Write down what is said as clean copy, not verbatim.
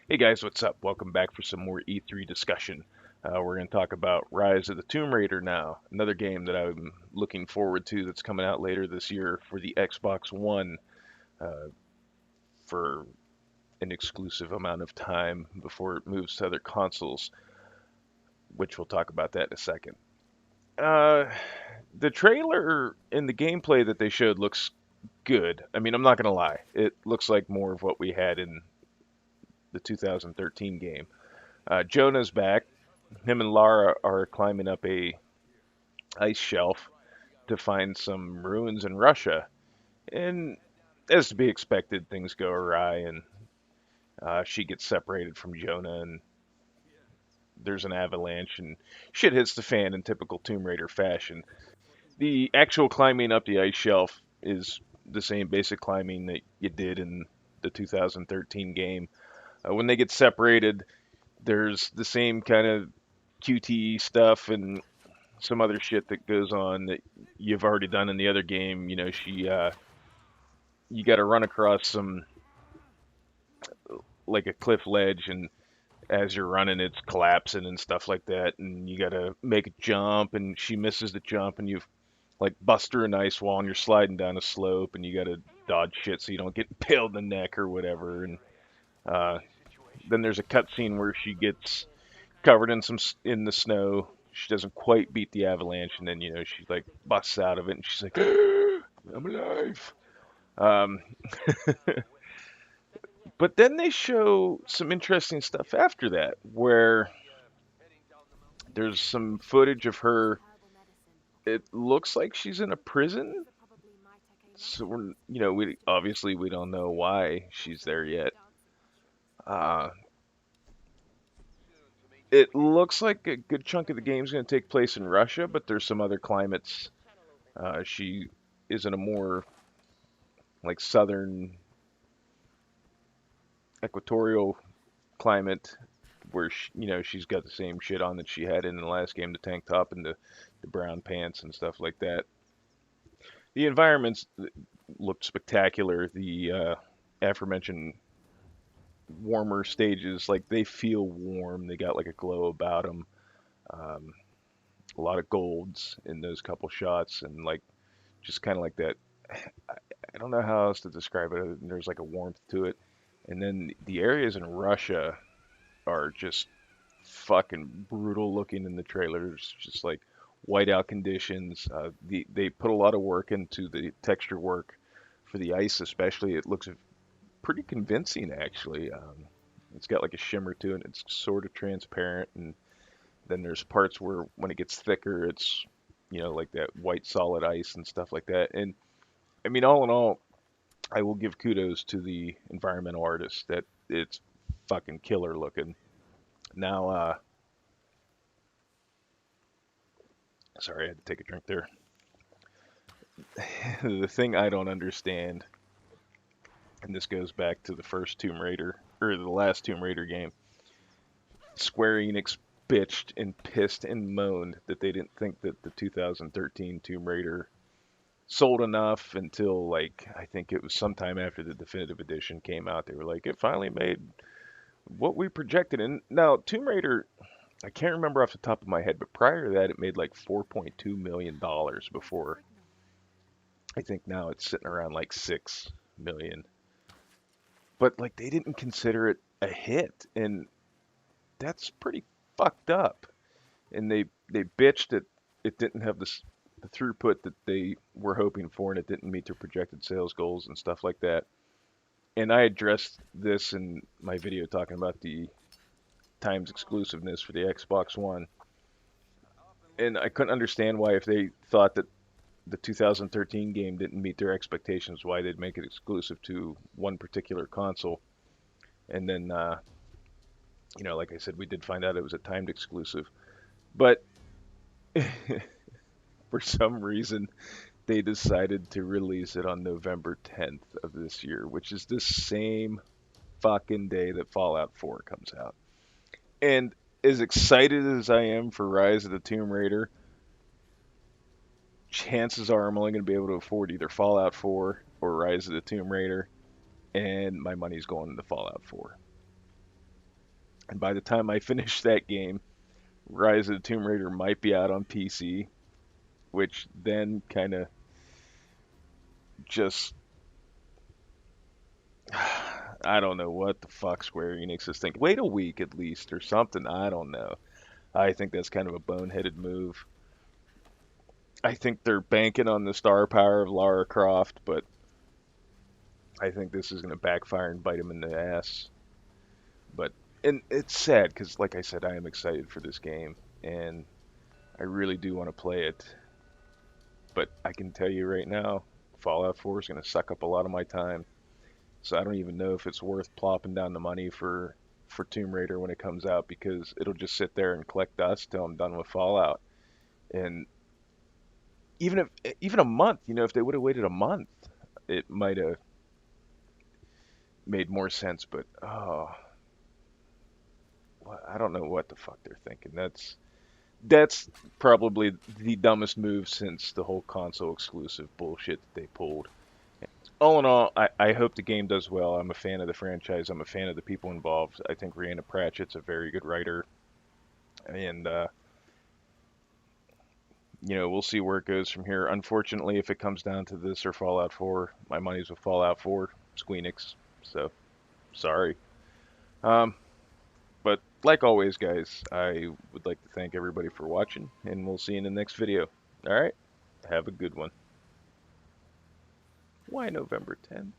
Hey guys, what's up? Welcome back for some more E3 discussion. We're going to talk about Rise of the Tomb Raider now, another game that I'm looking forward to that's coming out later this year for the Xbox One uh, for an exclusive amount of time before it moves to other consoles, which we'll talk about that in a second. Uh, the trailer and the gameplay that they showed looks good. I mean, I'm not going to lie, it looks like more of what we had in the 2013 game. Jonah's back. Him and Lara are climbing up a ice shelf to find some ruins in Russia. And as to be expected, things go awry, and she gets separated from Jonah, and there's an avalanche, and shit hits the fan in typical Tomb Raider fashion. The actual climbing up the ice shelf is the same basic climbing that you did in the 2013 game. When they get separated, there's the same kind of QTE stuff and some other shit that goes on that you've already done in the other game. You got to run across some like a cliff ledge, and as you're running, it's collapsing and stuff like that, and you got to make a jump, and she misses the jump, and you've like bust through an ice wall, and you're sliding down a slope, and you got to dodge shit so you don't get impaled in the neck or whatever. And uh, then there's a cutscene where she gets covered in in the snow. She doesn't quite beat the avalanche, and then she like busts out of it, and she's like, "I'm alive." Um, but then they show some interesting stuff after that, where there's some footage of her. It looks like she's in a prison, so we obviously we don't know why she's there yet. Uh, it looks like a good chunk of the game's going to take place in Russia, but there's some other climates. She is in a more like southern equatorial climate where she's got the same shit on that she had in the last game, the tank top and the brown pants and stuff like that. The environments looked spectacular. The aforementioned warmer stages, like they feel warm. They got like a glow about them. Um, a lot of golds in those couple shots, and like just kind of like that. I don't know how else to describe it. There's like a warmth to it, and then the areas in Russia are just fucking brutal looking in the trailers. Just like whiteout conditions. They put a lot of work into the texture work for the ice, especially. It looks pretty convincing, actually. It's got like a shimmer to it. It's sort of transparent, and then there's parts where when it gets thicker, it's like that white solid ice and stuff like that. And I mean, all in all, I will give kudos to the environmental artist that it's fucking killer looking. Now, sorry, I had to take a drink there. The thing I don't understand, and this goes back to the first Tomb Raider, or the last Tomb Raider game, Square Enix bitched and pissed and moaned that they didn't think that the 2013 Tomb Raider sold enough until like I think it was sometime after the definitive edition came out. They were like, it finally made what we projected. And now Tomb Raider, I can't remember off the top of my head, but prior to that, it made like $4.2 million before. I think now it's sitting around like 6 million. But like they didn't consider it a hit, and that's pretty fucked up. And they bitched that it didn't have the throughput that they were hoping for, and it didn't meet their projected sales goals and stuff like that. And I addressed this in my video talking about the times exclusiveness for the Xbox One. And I couldn't understand why, if they thought that the 2013 game didn't meet their expectations, why they'd make it exclusive to one particular console. And then, like I said, we did find out it was a timed exclusive. But for some reason, they decided to release it on November 10th of this year, which is the same fucking day that Fallout 4 comes out. And as excited as I am for Rise of the Tomb Raider, chances are I'm only going to be able to afford either Fallout 4 or Rise of the Tomb Raider, and my money's going to Fallout 4. And by the time I finish that game, Rise of the Tomb Raider might be out on PC, which then kind of just I don't know what the fuck Square Enix is thinking. Wait a week at least or something. I don't know. I think that's kind of a boneheaded move. I think they're banking on the star power of Lara Croft, but I think this is going to backfire and bite them in the ass. But and it's sad because, like I said, I am excited for this game and I really do want to play it. But I can tell you right now, Fallout 4 is going to suck up a lot of my time. So I don't even know if it's worth plopping down the money for Tomb Raider when it comes out because it'll just sit there and collect dust till I'm done with Fallout. And even a month, if they would have waited a month, it might have made more sense. But oh, I don't know what the fuck they're thinking. That's probably the dumbest move since the whole console exclusive bullshit that they pulled. All in all, I hope the game does well. I'm a fan of the franchise. I'm a fan of the people involved. I think Rhianna Pratchett's a very good writer, and we'll see where it goes from here. Unfortunately, if it comes down to this or Fallout 4, my money's with Fallout 4, Squeenix. So sorry. Um, but like always, guys, I would like to thank everybody for watching, and we'll see you in the next video. All right, have a good one. Why November 10th?